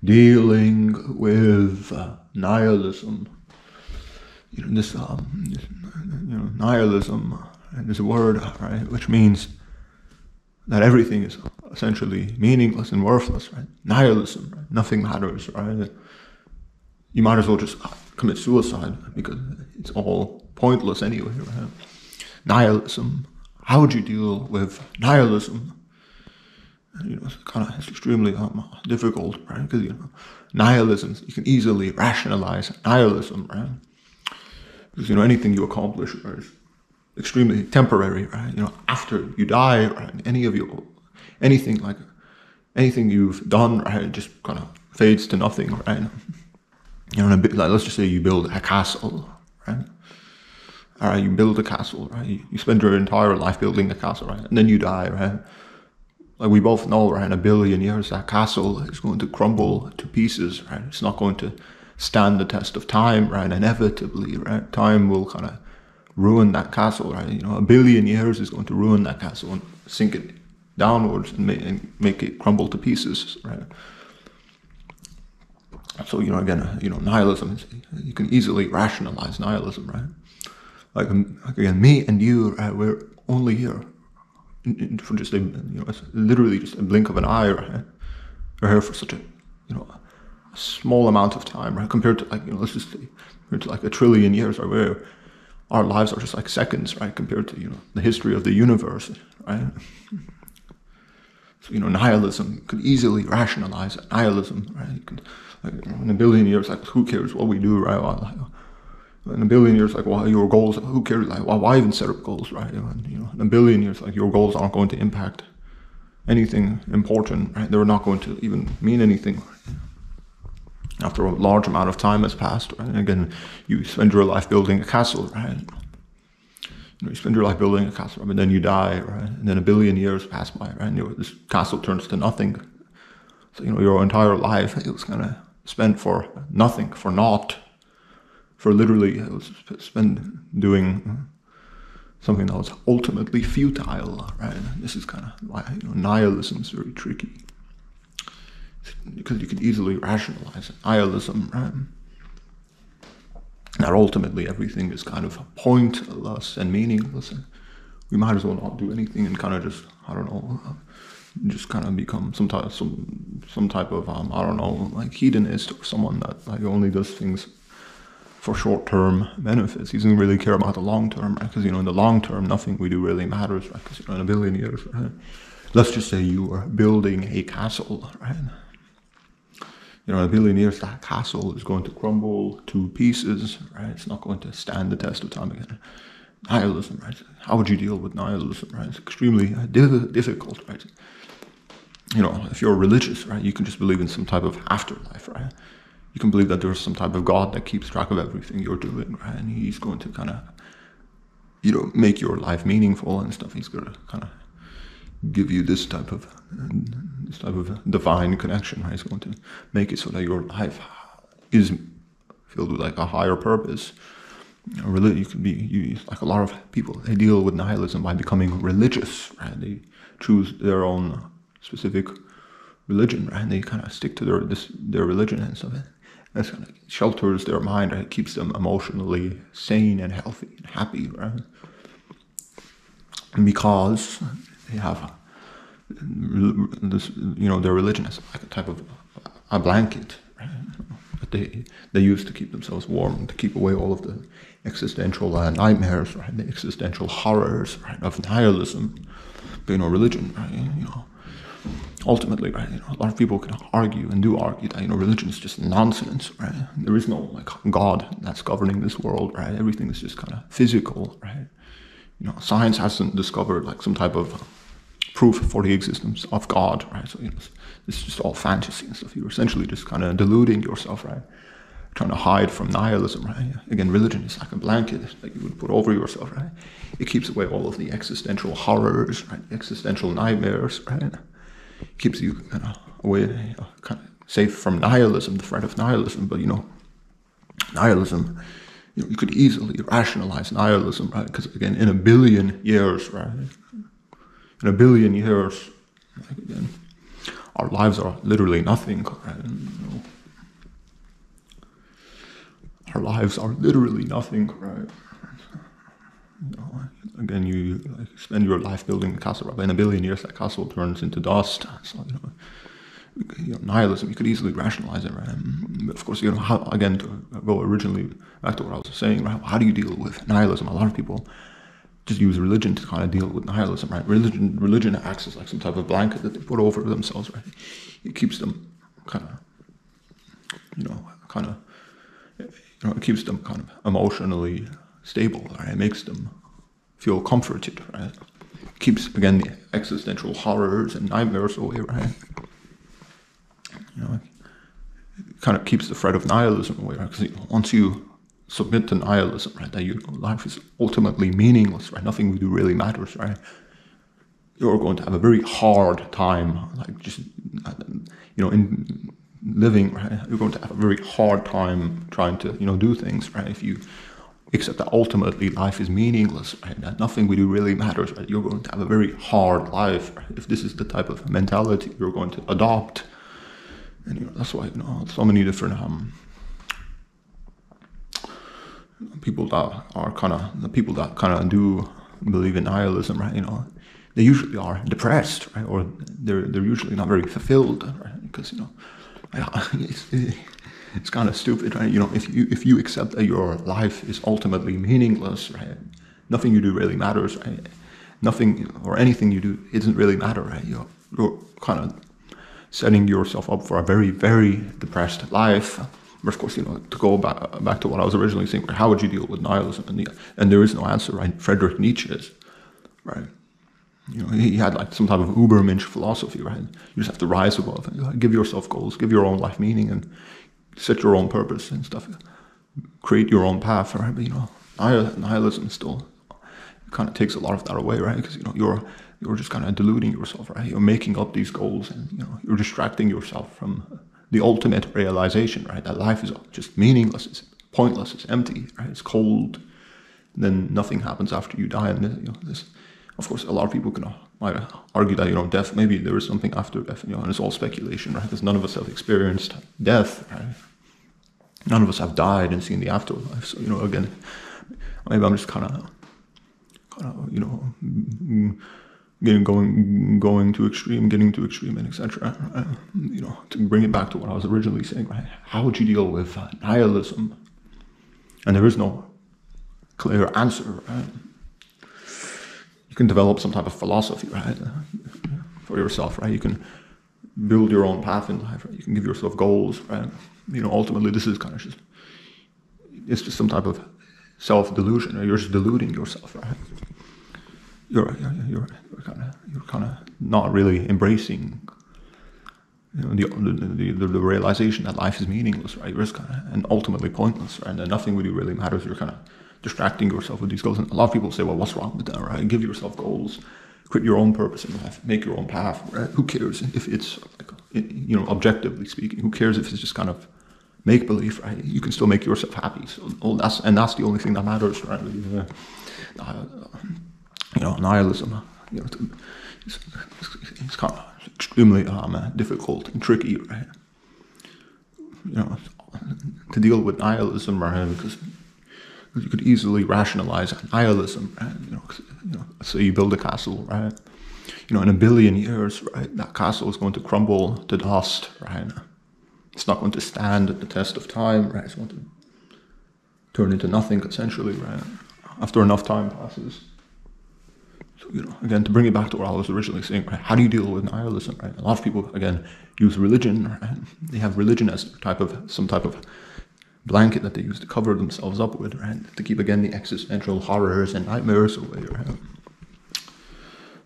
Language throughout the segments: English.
dealing with nihilism. Nihilism is a word, right, which means that everything is essentially meaningless and worthless, right? Nihilism, right? Nothing matters, right? You might as well just commit suicide because it's all pointless anyway, right? Nihilism. How would you deal with nihilism? It's extremely difficult, right? Because nihilism, you can easily rationalize nihilism, right? Because anything you accomplish, right, is extremely temporary, right? After you die, right, anything you've done, right, it just kind of fades to nothing, right? Let's just say you build a castle, right? All right, you build a castle, right? You spend your entire life building a castle, right? And then you die, right? Like we both know, right? In a billion years, that castle is going to crumble to pieces, right? It's not going to stand the test of time, right? Inevitably, right? Time will kind of ruin that castle, right? A billion years is going to ruin that castle and sink it downwards and make it crumble to pieces, right? So, nihilism, you can easily rationalize nihilism, right? Like again, me and you, right, we're only here for just it's literally just a blink of an eye, right? We're here for such a small amount of time, right? Compared to let's just say compared to like a trillion years, right? Where our lives are just like seconds, right? Compared to the history of the universe, right? So nihilism could easily rationalize nihilism, right? You could, in a billion years, like who cares what we do, right? In a billion years, like your goals, who cares? Like why even set up goals, right? In a billion years, like your goals aren't going to impact anything important, right? They're not going to even mean anything after a large amount of time has passed, right? And again, you spend your life building a castle, right? You spend your life building a castle, and then you die, right? And then a billion years pass by, right? And this castle turns to nothing. So your entire life it was kind of spent for nothing, for naught. For literally, it was spent doing something that was ultimately futile, right? This is kind of why nihilism is very tricky, because you could easily rationalize nihilism, right? That ultimately everything is kind of pointless and meaningless, and we might as well not do anything and kind of just just kind of become some type of like hedonist or someone that like only does things for short-term benefits. He doesn't really care about the long-term, right? Because in the long-term, nothing we do really matters, right? Because in a billion years, right? Let's just say you are building a castle, right? In a billion years, that castle is going to crumble to pieces, right? It's not going to stand the test of time again. Nihilism, right? How would you deal with nihilism, right? It's extremely difficult, right? If you're religious, right, you can just believe in some type of afterlife, right? You can believe that there's some type of God that keeps track of everything you're doing, right? And he's going to kind of, make your life meaningful and stuff. He's going to kind of give you this type of divine connection, right? He's going to make it so that your life is filled with like a higher purpose. You could be like a lot of people. They deal with nihilism by becoming religious, right? They choose their own specific religion, right? And they kind of stick to their religion and stuff. That kind of shelters their mind, right? It keeps them emotionally sane and healthy and happy, right? And because they have this, their religion is like a type of a blanket, right? That they use to keep themselves warm, to keep away all of the existential nightmares, right? The existential horrors, right, of nihilism. But religion, right? Ultimately, right, a lot of people can argue and do argue that religion is just nonsense, right? There is no like God that's governing this world, right? Everything is just kind of physical, right? Science hasn't discovered like some type of proof for the existence of God, right? So it's just all fantasy and stuff. You're essentially just kind of deluding yourself, right? Trying to hide from nihilism, right? Again, religion is like a blanket that you would put over yourself, right? It keeps away all of the existential horrors, right? Existential nightmares, right? It keeps you kind of away, kind of safe from nihilism, the threat of nihilism. But nihilism, you could easily rationalize nihilism, right? Because again, in a billion years, right? In a billion years, like again, our lives are literally nothing, right? our lives are literally nothing, right? You know, again, you like spend your life building a castle, right? But in a billion years, that castle turns into dust. So, nihilism, you could easily rationalize it, right? But of course, how, again, to go originally back to what I was saying, right? How do you deal with nihilism? A lot of people just use religion to kind of deal with nihilism, right? Religion acts as like some type of blanket that they put over themselves, right? It keeps them kind of, it keeps them kind of emotionally stable, right? It makes them feel comforted, right? It keeps, again, the existential horrors and nightmares away, right? It kind of keeps the threat of nihilism away, right? Because once you submit to nihilism, right, that life is ultimately meaningless, right? Nothing we do really matters, right? You're going to have a very hard time, like just, in living, right? You're going to have a very hard time trying to, do things, right? If you accept that ultimately life is meaningless, right? That nothing we do really matters, right? You're going to have a very hard life, right? If this is the type of mentality you're going to adopt. And that's why, so many different people that are the people that kind of do believe in nihilism, right? They usually are depressed, right? Or they're usually not very fulfilled, right? Because it's kind of stupid, right? If you accept that your life is ultimately meaningless, right? Nothing you do really matters, right? Nothing or anything you do doesn't really matter, right? You're kind of setting yourself up for a very, very depressed life. But of course, to go back to what I was originally saying, how would you deal with nihilism? And there is no answer, right? Friedrich Nietzsche is, right? He had like some type of Ubermensch philosophy, right? You just have to rise above and give yourself goals, give your own life meaning, and set your own purpose and stuff. Create your own path, right? But nihilism still kind of takes a lot of that away, right? Because you're just kind of deluding yourself, right? You're making up these goals, and you're distracting yourself from the ultimate realization, right? That life is just meaningless, it's pointless, it's empty, right? It's cold. And then nothing happens after you die, and this. Of course, a lot of people might argue that death, maybe there is something after death, and it's all speculation, right? Because none of us have experienced death, right? None of us have died and seen the afterlife. So again, maybe I'm just kind of going too extreme, getting too extreme, and etc. To bring it back to what I was originally saying, right? How would you deal with nihilism? And there is no clear answer, right? You can develop some type of philosophy, right, for yourself, right? You can build your own path in life, right? You can give yourself goals, right? Ultimately, this is kind of it's just some type of self-delusion, right? You're just deluding yourself, right? You're kind of not really embracing, the realization that life is meaningless, right? You're just and ultimately pointless, right? And nothing really matters. You're kind of distracting yourself with these goals. And a lot of people say, well, what's wrong with that, right? Give yourself goals, create your own purpose in life, make your own path, right? Who cares if it's, objectively speaking, who cares if it's just kind of make-believe, right? You can still make yourself happy. So that's the only thing that matters, right? Nihilism, it's kind of extremely difficult and tricky, right? To deal with nihilism, right? Because you could easily rationalize nihilism, right? So you build a castle, right? In a billion years, right, that castle is going to crumble to dust, right? It's not going to stand the test of time, right? It's going to turn into nothing, essentially, right? After enough time passes. So, again, to bring it back to what I was originally saying, right? How do you deal with nihilism, right? A lot of people, again, use religion, right? They have religion as some type of blanket that they use to cover themselves up with, right? To keep, again, the existential horrors and nightmares away, right?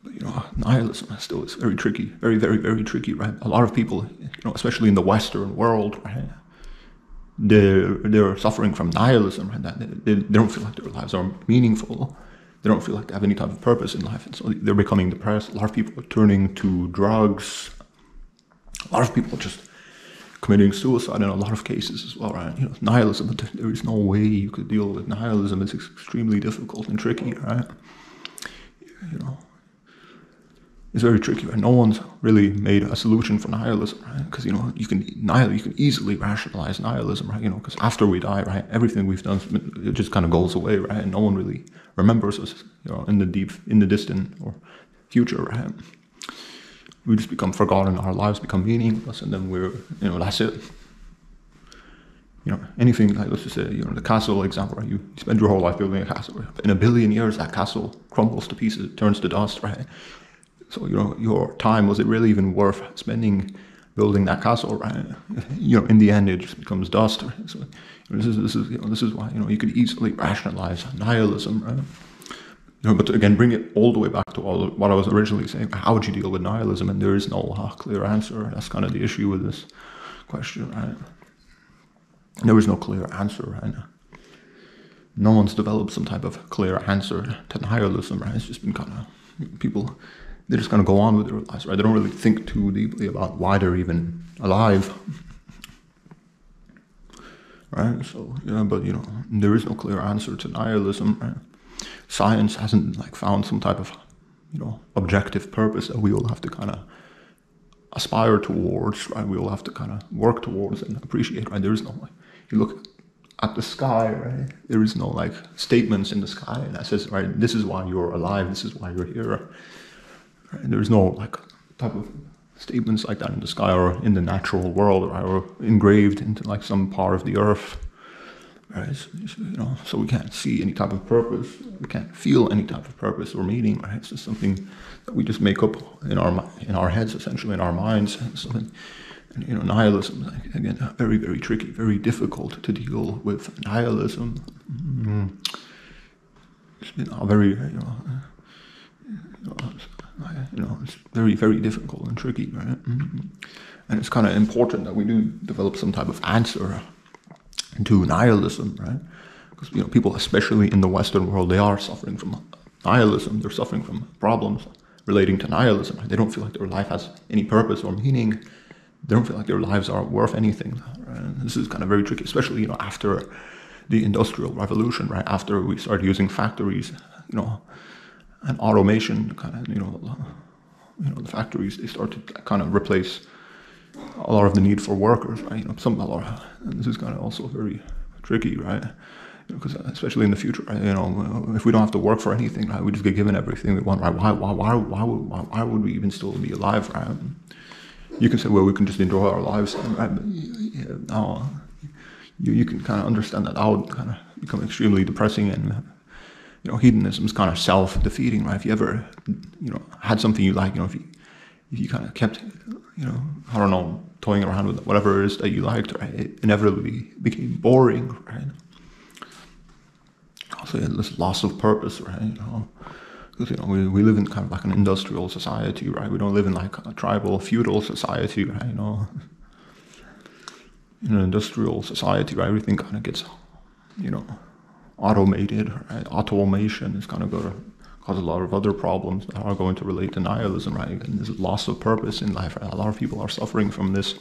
But, nihilism still is very tricky, very, very, very tricky, right? A lot of people, especially in the Western world, right? They're suffering from nihilism, right? They don't feel like their lives are meaningful. They don't feel like they have any type of purpose in life, and so they're becoming depressed. A lot of people are turning to drugs. A lot of people are just committing suicide in a lot of cases as well, right? Nihilism, but there is no way you could deal with nihilism. It's extremely difficult and tricky, right? it's very tricky, right? No one's really made a solution for nihilism, right? Because you can easily rationalize nihilism, right? Because after we die, right, everything we've done, it just kind of goes away, right? And no one really remembers us, in the distant or future, right? We just become forgotten, our lives become meaningless, and then that's it. Anything like, let's just say, the castle example, right? You spend your whole life building a castle, right? In a billion years, that castle crumbles to pieces, it turns to dust, right? So, your time, was it really even worth spending building that castle, right? In the end, it just becomes dust, right? So, this is why, you could easily rationalize nihilism, right? But again, bring it all the way back to what I was originally saying. How would you deal with nihilism? And there is no clear answer. That's kind of the issue with this question, right? There is no clear answer, right? No one's developed some type of clear answer to nihilism, right? It's just been kind of, people, they're just going to go on with their lives, right? They don't really think too deeply about why they're even alive, right? So, but, there is no clear answer to nihilism, right? Science hasn't found some type of, objective purpose that we all have to kind of aspire towards, right? We all have to kind of work towards and appreciate, right? There is no, you look at the sky, right? There is no statements in the sky that says, right, this is why you're alive, this is why you're here. Right? There is no type of statements like that in the sky or in the natural world, right? Or engraved into some part of the earth. Right? So we can't see any type of purpose. We can't feel any type of purpose or meaning. Right? It's just something that we just make up in our heads, essentially in our minds. And nihilism, again, very, very tricky, very difficult to deal with nihilism. It's been very, it's very, very difficult and tricky, right? And it's kind of important that we do develop some type of answer to nihilism, right? Because people, especially in the Western world, they are suffering from nihilism. They're suffering from problems relating to nihilism. Right? They don't feel like their life has any purpose or meaning. They don't feel like their lives are worth anything. Right? This is kind of very tricky, especially after the Industrial Revolution, right? After we started using factories, and automation, kind of, the factories, they start to kind of replace a lot of the need for workers, right? And this is kind of also very tricky, right? Because especially in the future, right? If we don't have to work for anything, right? We just get given everything we want, right? Why would we even still be alive, right? You can say, well, we can just enjoy our lives, right? But now you can kind of understand that would kind of become extremely depressing, and hedonism is kind of self-defeating, right? If you ever had something you like, if you kind of kept I don't know, toying around with whatever it is that you liked, right? It inevitably became boring, right? Also, this loss of purpose, right? Because we live in kind of an industrial society, right? We don't live in a tribal, feudal society, right? In an industrial society, right? Everything kind of gets, automated, right? Automation is kind of going to cause a lot of other problems that are going to relate to nihilism, right? And this loss of purpose in life, right? A lot of people are suffering from this,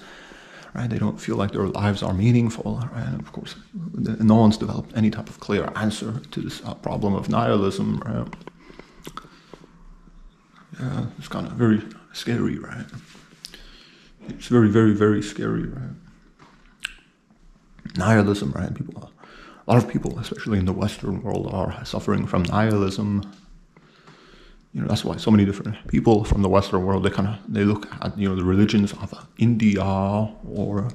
right? They don't feel like their lives are meaningful, right? And of course, no one's developed any type of clear answer to this problem of nihilism, right? Yeah, it's kind of very scary, right? It's very, very, very scary, right? Nihilism, right? A lot of people, especially in the Western world, are suffering from nihilism. That's why so many different people from the Western world, they look at, the religions of India or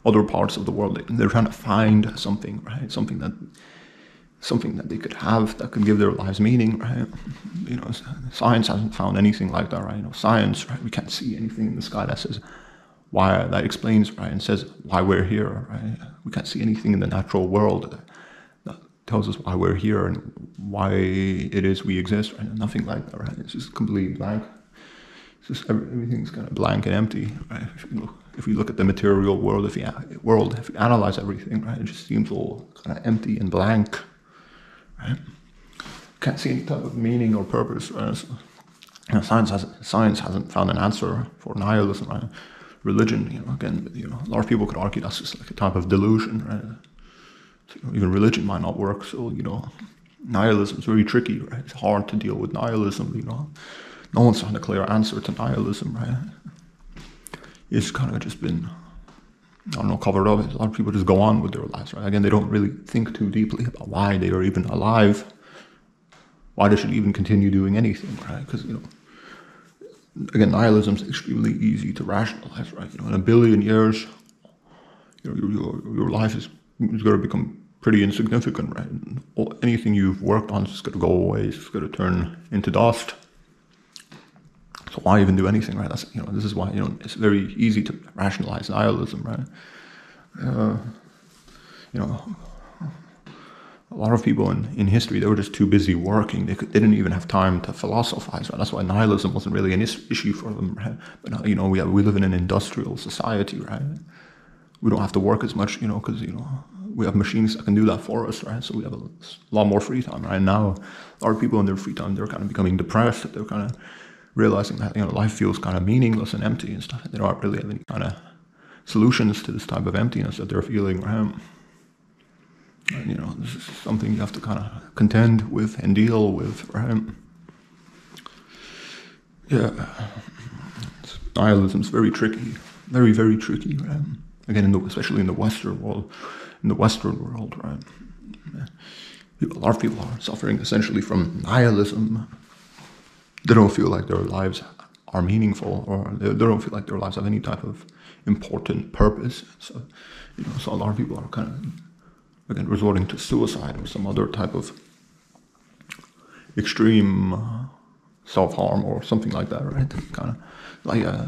other parts of the world. They're trying to find something, right? Something that they could have that could give their lives meaning, right? Science hasn't found anything like that, right? Science, right? We can't see anything in the sky that says why, that explains, right? And says why we're here, right? We can't see anything in the natural world that tells us why we're here and why it is we exist, right? Nothing like that, right? It's just completely blank. It's just everything's kind of blank and empty, right? If we look at the material world, if we analyze everything, right, it just seems all kind of empty and blank, right? Can't see any type of meaning or purpose, right? So, science hasn't found an answer for nihilism, right? Religion, again, a lot of people could argue that's just a type of delusion, right? So, even religion might not work. So, nihilism is very tricky, right? It's hard to deal with nihilism, no one's found a clear answer to nihilism, right? It's kind of just been, I don't know, covered up. A lot of people just go on with their lives, right? Again, they don't really think too deeply about why they are even alive, why they should even continue doing anything, right? Because, again, nihilism is extremely easy to rationalize, right? In a billion years, your life is going to become pretty insignificant, right? Anything you've worked on is just going to go away. It's just going to turn into dust. So why even do anything, right? That's, this is why, it's very easy to rationalize nihilism, right? A lot of people in history, they were just too busy working. They didn't even have time to philosophize, right? That's why nihilism wasn't really an issue for them, right? But now, we live in an industrial society, right? We don't have to work as much, because, we have machines that can do that for us, right? So we have a lot more free time, right? Now, a lot of people in their free time, they're kind of becoming depressed. They're kind of realizing that, life feels kind of meaningless and empty and stuff. They don't really have any kind of solutions to this type of emptiness that they're feeling, right? And, this is something you have to kind of contend with and deal with, right? Yeah. Nihilism is very tricky. Very, very tricky, right? Again, especially in the Western world. Right? A lot of people are suffering essentially from nihilism. They don't feel like their lives are meaningful, or they don't feel like their lives have any type of important purpose. So, so a lot of people are kind of, again, resorting to suicide or some other type of extreme self-harm or something like that, right? Kind of, like, I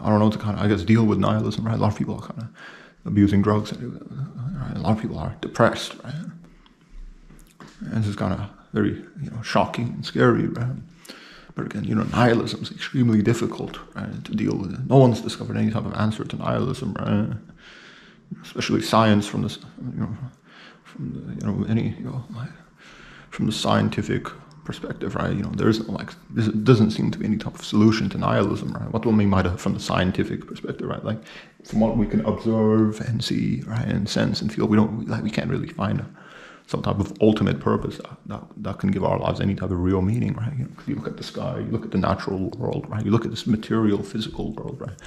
don't know, to kind of, I guess, deal with nihilism, right? A lot of people are kind of abusing drugs. Right? A lot of people are depressed, right? And this is kind of very, shocking and scary, right? But again, nihilism is extremely difficult, right, to deal with. No one's discovered any type of answer to nihilism, right? Especially science from this, from the scientific perspective, right? There's this doesn't seem to be any type of solution to nihilism, right? What do we might have from the scientific perspective, right? Like from what we can observe and see, right, and sense and feel, we can't really find some type of ultimate purpose that can give our lives any type of real meaning, right? You look at the sky, you look at the natural world, right? You look at this material, physical world, right?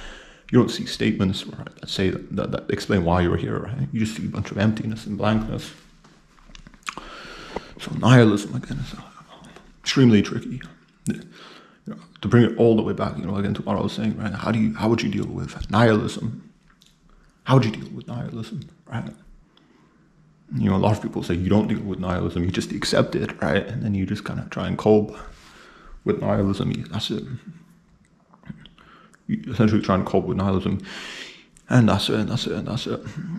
You don't see statements, right, that say that explain why you're here, right? You just see a bunch of emptiness and blankness. So nihilism, again, is extremely tricky. To bring it all the way back, again, to what I was saying, right? How would you deal with nihilism? How would you deal with nihilism, right? A lot of people say you don't deal with nihilism, you just accept it, right? And then you just kind of try and cope with nihilism. That's it. You essentially try and cope with nihilism, and that's it.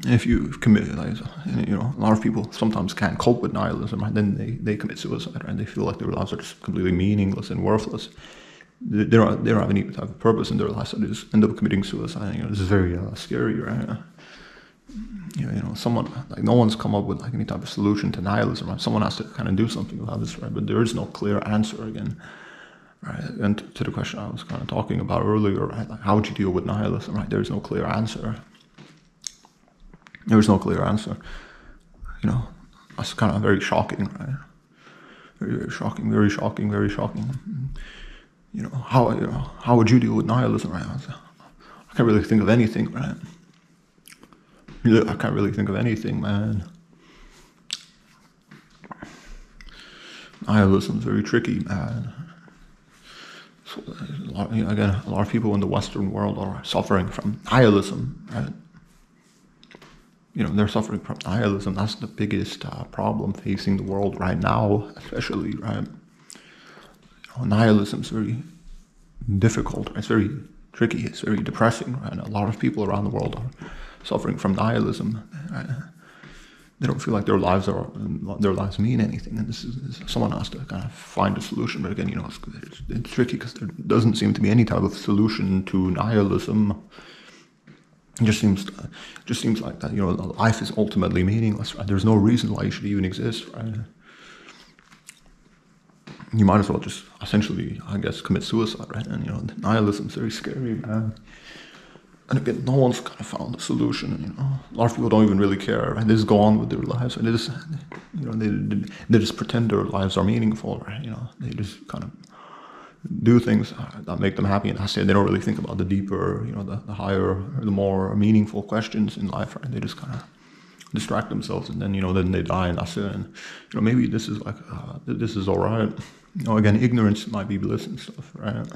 If you commit, a lot of people sometimes can't cope with nihilism, right? Then they commit suicide, right? They feel like their lives are just completely meaningless and worthless. They don't have any type of purpose in their lives, so they just end up committing suicide. This is very scary, right? Someone, no one's come up with any type of solution to nihilism, right? Someone has to kind of do something about this, right? But there is no clear answer again, right? And to the question I was kind of talking about earlier, right? Like, how would you deal with nihilism, right? There is no clear answer. There is no clear answer. That's kind of very shocking, right? Very, very shocking, very shocking, very shocking. How would you deal with nihilism, right? I can't really think of anything, right? I can't really think of anything, man. Nihilism is very tricky, man. So, a lot of people in the Western world are suffering from nihilism, right? They're suffering from nihilism. That's the biggest problem facing the world right now, especially, right? Nihilism is very difficult. It's very tricky. It's very depressing, right? A lot of people around the world are suffering from nihilism. Right? They don't feel like their lives mean anything, and this is someone has to kind of find a solution. But again, it's tricky because there doesn't seem to be any type of solution to nihilism. It just seems like that. Life is ultimately meaningless. Right? There's no reason why you should even exist. Right? You might as well just essentially, I guess, commit suicide. Right? And nihilism is very scary, man. And again, no one's kind of found a solution. A lot of people don't even really care. Right? They just go on with their lives, and they just pretend their lives are meaningful. Right? They just kind of do things that make them happy, and that's it. They don't really think about the deeper, the higher, or the more meaningful questions in life, right? They just kind of distract themselves, and then then they die, and that's it. And maybe this is like this is all right. Again, ignorance might be bliss and stuff, right?